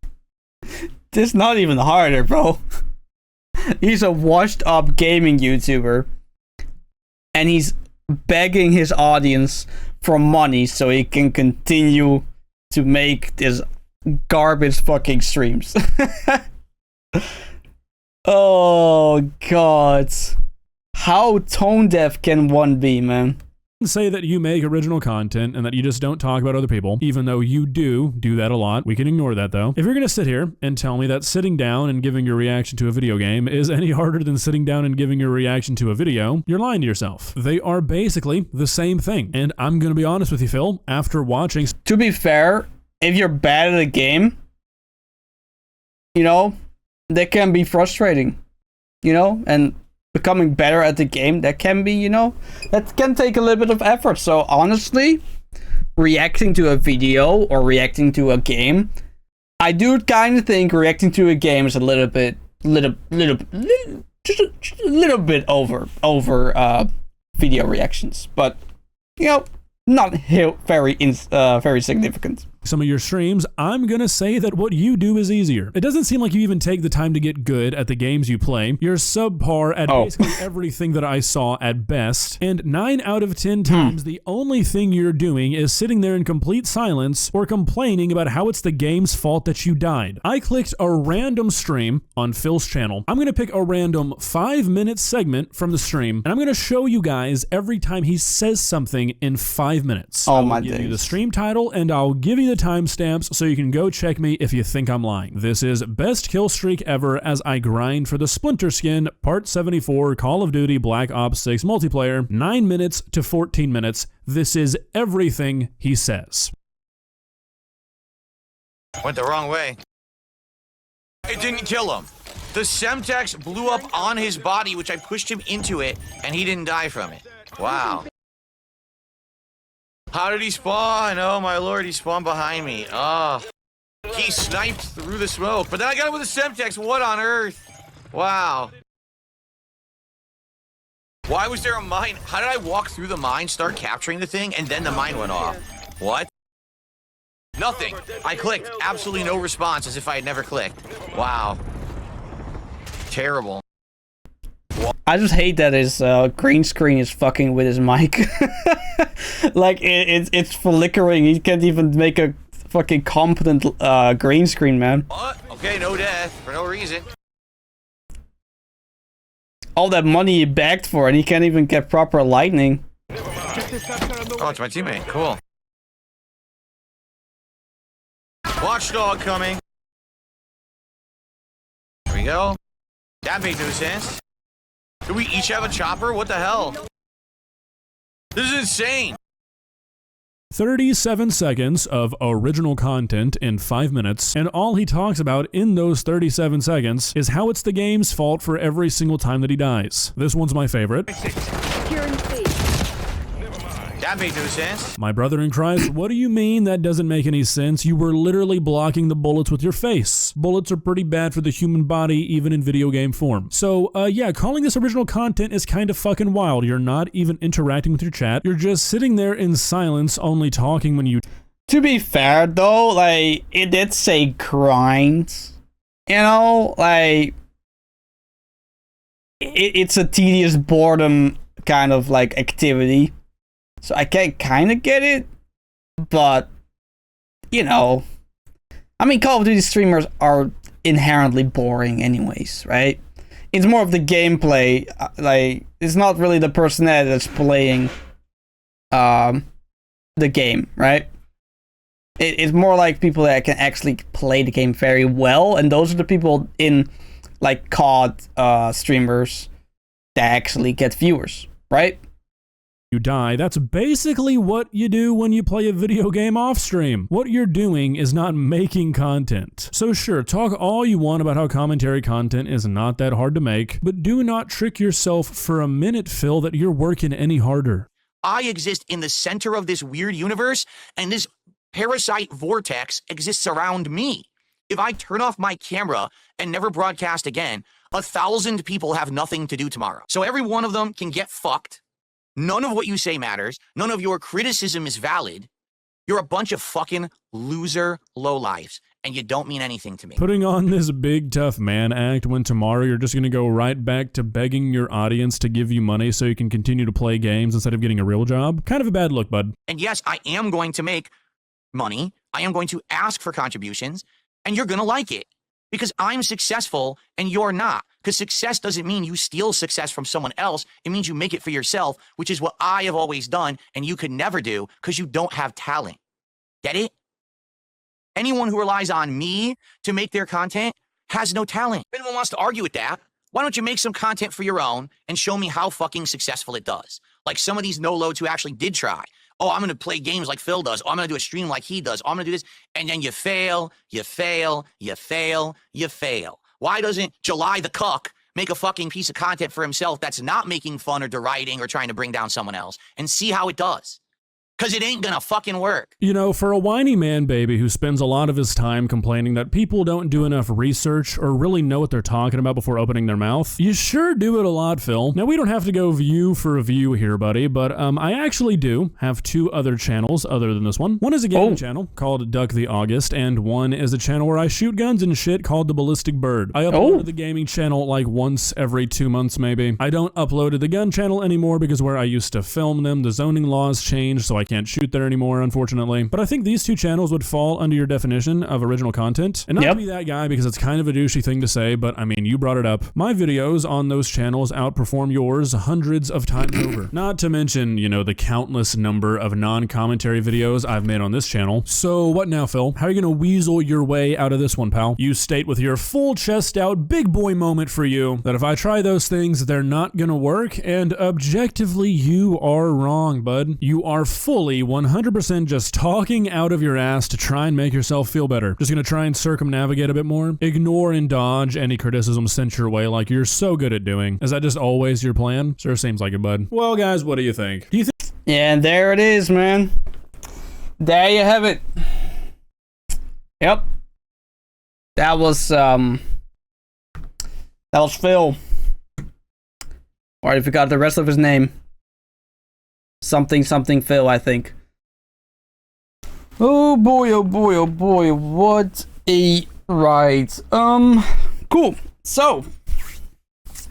It's not even harder, bro. He's a washed up gaming YouTuber and he's begging his audience for money so he can continue to make this garbage fucking streams. Oh god. How tone deaf can one be, man? say that you make original content and that you just don't talk about other people, even though you do that a lot. We can ignore that though. If you're gonna sit here and tell me that sitting down and giving your reaction to a video game is any harder than sitting down and giving your reaction to a video, you're lying to yourself. They are basically the same thing. And I'm gonna be honest with you, Phil, after watching... To be fair, if you're bad at a game, you know, that can be frustrating, you know, and becoming better at the game, that can be, you know, that can take a little bit of effort. So honestly, reacting to a video or reacting to a game, I do kind of think reacting to a game is a little bit over video reactions, but you know, not very significant. Some of your streams, I'm gonna say that what you do is easier. It doesn't seem like you even take the time to get good at the games you play. You're subpar at basically everything that I saw at best, and 9 out of 10 times the only thing you're doing is sitting there in complete silence or complaining about how it's the game's fault that you died. I clicked a random stream on Phil's channel. I'm gonna pick a random 5-minute segment from the stream, and I'm gonna show you guys every time he says something in 5 minutes. Oh my I'll give you the days. stream title, and I'll give you the timestamps so you can go check me if you think I'm lying. This is best kill streak ever as I grind for the Splinter Skin Part 74 Call of Duty Black Ops 6 multiplayer, 9 minutes to 14 minutes. This is everything he says. Went the wrong way. It didn't kill him. The Semtex blew up on his body, which I pushed him into it, and he didn't die from it. Wow. How did he spawn? Oh my lord, he spawned behind me. Oh. He sniped through the smoke, but then I got him with a Semtex. What on earth? Wow. Why was there a mine? How did I walk through the mine, start capturing the thing, and then the mine went off? What? Nothing. I clicked. Absolutely no response, as if I had never clicked. Wow. Terrible. I just hate that his green screen is fucking with his mic. Like it's flickering. He can't even make a fucking competent green screen, man. What? Okay, no death for no reason. All that money he begged for, and he can't even get proper lighting. Oh, it's my teammate. Cool. Watchdog coming. Here we go. That made no sense. Do we each have a chopper? What the hell? This is insane. 37 seconds of original content in 5 minutes, and all he talks about in those 37 seconds is how it's the game's fault for every single time that he dies. This one's my favorite. That made no sense. My brother in Christ, what do you mean that doesn't make any sense? You were literally blocking the bullets with your face. Bullets are pretty bad for the human body, even in video game form. So, yeah, calling this original content is kind of fucking wild. You're not even interacting with your chat. You're just sitting there in silence, only talking when you... To be fair, though, like, it did say grind. You know, like... It's a tedious boredom kind of, like, activity. So I can kind of get it, but, you know, I mean, Call of Duty streamers are inherently boring anyways, right? It's more of the gameplay, like, it's not really the personality that's playing the game, right? It's more like people that can actually play the game very well, and those are the people in, like, COD streamers that actually get viewers, right? You die. That's basically what you do when you play a video game off stream. What you're doing is not making content. So sure, talk all you want about how commentary content is not that hard to make, but do not trick yourself for a minute, Phil, that you're working any harder. I exist in the center of this weird universe, and this parasite vortex exists around me. If I turn off my camera and never broadcast again, 1,000 people have nothing to do tomorrow. So every one of them can get fucked. None of what you say matters. None of your criticism is valid. You're a bunch of fucking loser lowlifes, and you don't mean anything to me. Putting on this big tough man act when tomorrow you're just gonna go right back to begging your audience to give you money so you can continue to play games instead of getting a real job? Kind of a bad look, bud. And yes, I am going to make money. I am going to ask for contributions, and you're gonna like it because I'm successful and you're not. Because success doesn't mean you steal success from someone else. It means you make it for yourself, which is what I have always done and you could never do because you don't have talent. Get it? Anyone who relies on me to make their content has no talent. If anyone wants to argue with that, why don't you make some content for your own and show me how fucking successful it does? Like some of these no-loads who actually did try. Oh, I'm going to play games like Phil does. Oh, I'm going to do a stream like he does. Oh, I'm going to do this. And then you fail, you fail, you fail, you fail. Why doesn't July the Cuck make a fucking piece of content for himself that's not making fun or deriding or trying to bring down someone else and see how it does? Because it ain't gonna fucking work. You know, for a whiny man baby who spends a lot of his time complaining that people don't do enough research or really know what they're talking about before opening their mouth, you sure do it a lot, Phil. Now, we don't have to go view for a view here, buddy, but I actually do have 2 other channels other than this one. One is a gaming channel called Duck the August, and one is a channel where I shoot guns and shit called The Ballistic Bird. I upload to the gaming channel like once every 2 months, maybe. I don't upload to the gun channel anymore because where I used to film them, the zoning laws changed, so I can't shoot there anymore, unfortunately. But I think these 2 channels would fall under your definition of original content. And not to be that guy because it's kind of a douchey thing to say, but I mean, you brought it up. My videos on those channels outperform yours hundreds of times over. Not to mention, you know, the countless number of non-commentary videos I've made on this channel. So what now, Phil? How are you gonna weasel your way out of this one, pal? You state with your full chest out, big boy moment for you, that if I try those things, they're not gonna work, and objectively, you are wrong, bud. You are fully 100% just talking out of your ass to try and make yourself feel better. Just gonna try and circumnavigate a bit more. Ignore and dodge any criticism sent your way like you're so good at doing. Is that just always your plan? Sure seems like it, bud. Well, guys, what do you think? Do you think? Yeah, and there it is, man. There you have it. Yep. That was Phil. Or I forgot the rest of his name. Something Phil, I think. Oh boy, oh boy, oh boy, what a ride. Cool. So,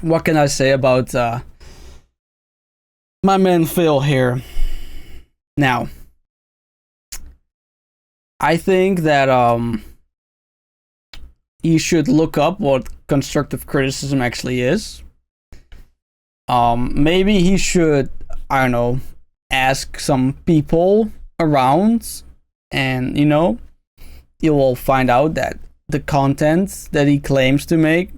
what can I say about my man Phil here? Now, I think that you should look up what constructive criticism actually is. Maybe he should, I don't know, ask some people around, and you know, you will find out that the content that he claims to make,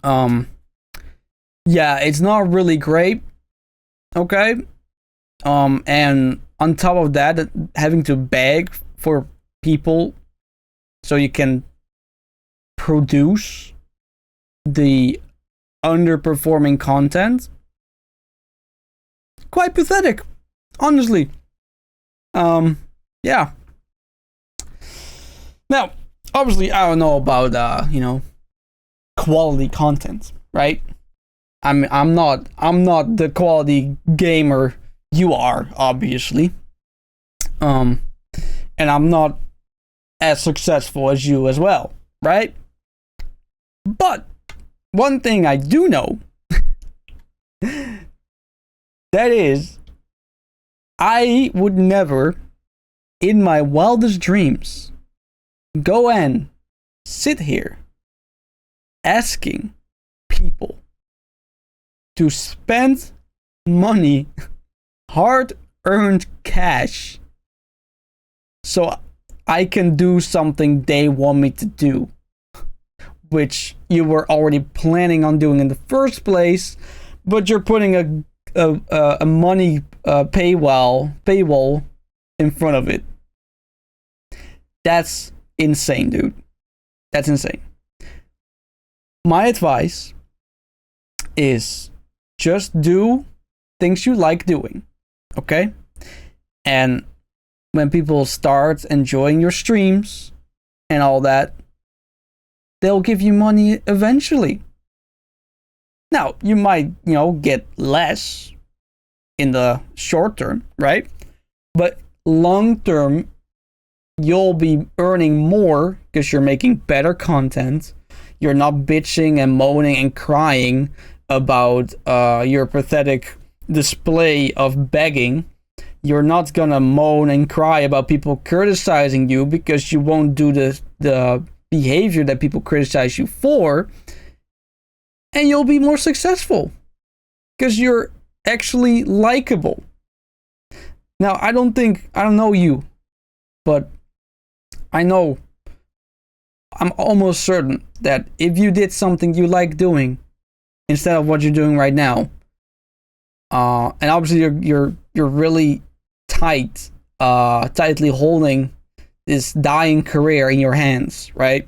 yeah, it's not really great. Okay. And on top of that, having to beg for people so you can produce the underperforming content, quite pathetic, honestly. Yeah. Now, obviously, I don't know about you know, quality content, right? I'm not the quality gamer you are, obviously. And I'm not as successful as you as well, right? But one thing I do know, that is, I would never, in my wildest dreams, go and sit here asking people to spend money, hard-earned cash, so I can do something they want me to do, which you were already planning on doing in the first place, but you're putting a money paywall in front of it. That's insane, dude. That's insane. My advice is just do things you like doing, okay? And when people start enjoying your streams and all that, they'll give you money eventually. Now, you might, you know, get less in the short term, right? But long term, you'll be earning more because you're making better content. You're not bitching and moaning and crying about your pathetic display of begging. You're not gonna moan and cry about people criticizing you because you won't do the behavior that people criticize you for. and you'll be more successful because you're actually likable. Now, I don't know you, but I'm almost certain that if you did something you like doing instead of what you're doing right now, and obviously you're really tightly holding this dying career in your hands, right?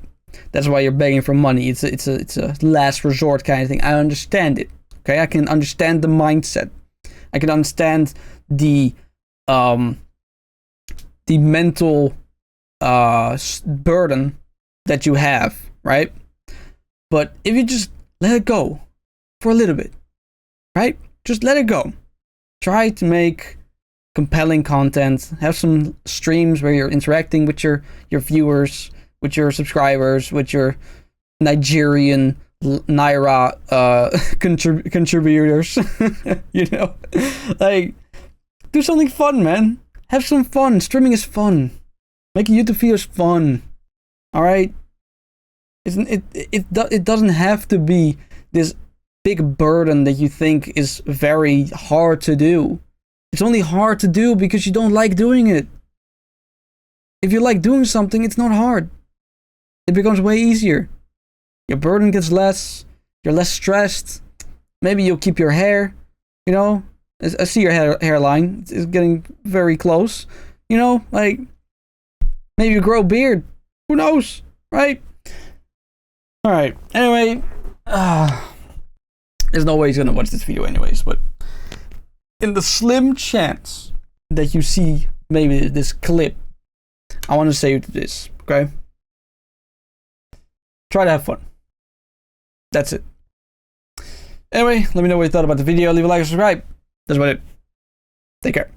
That's why you're begging for money. It's a last resort kind of thing. I understand it. Okay, I can understand the mindset. I can understand the mental burden that you have, right? But if you just let it go for a little bit, right? Just let it go. Try to make compelling content. Have some streams where you're interacting with your viewers, with your subscribers, with your Nigerian Naira contributors. You know, like, do something fun, man. Have some fun. Streaming is fun. Making YouTube videos is fun. All right. It doesn't have to be this big burden that you think is very hard to do. It's only hard to do because you don't like doing it. If you like doing something, it's not hard. It becomes way easier. Your burden gets less. You're less stressed. Maybe you'll keep your hair. You know, I see your hairline. It's getting very close. You know, like, maybe you grow a beard. Who knows, right? All right. Anyway, there's no way he's gonna watch this video anyways, but in the slim chance that you see maybe this clip, I want to say this, okay? Try to have fun. That's it. Anyway, let me know what you thought about the video. Leave a like and subscribe. That's about it. Take care.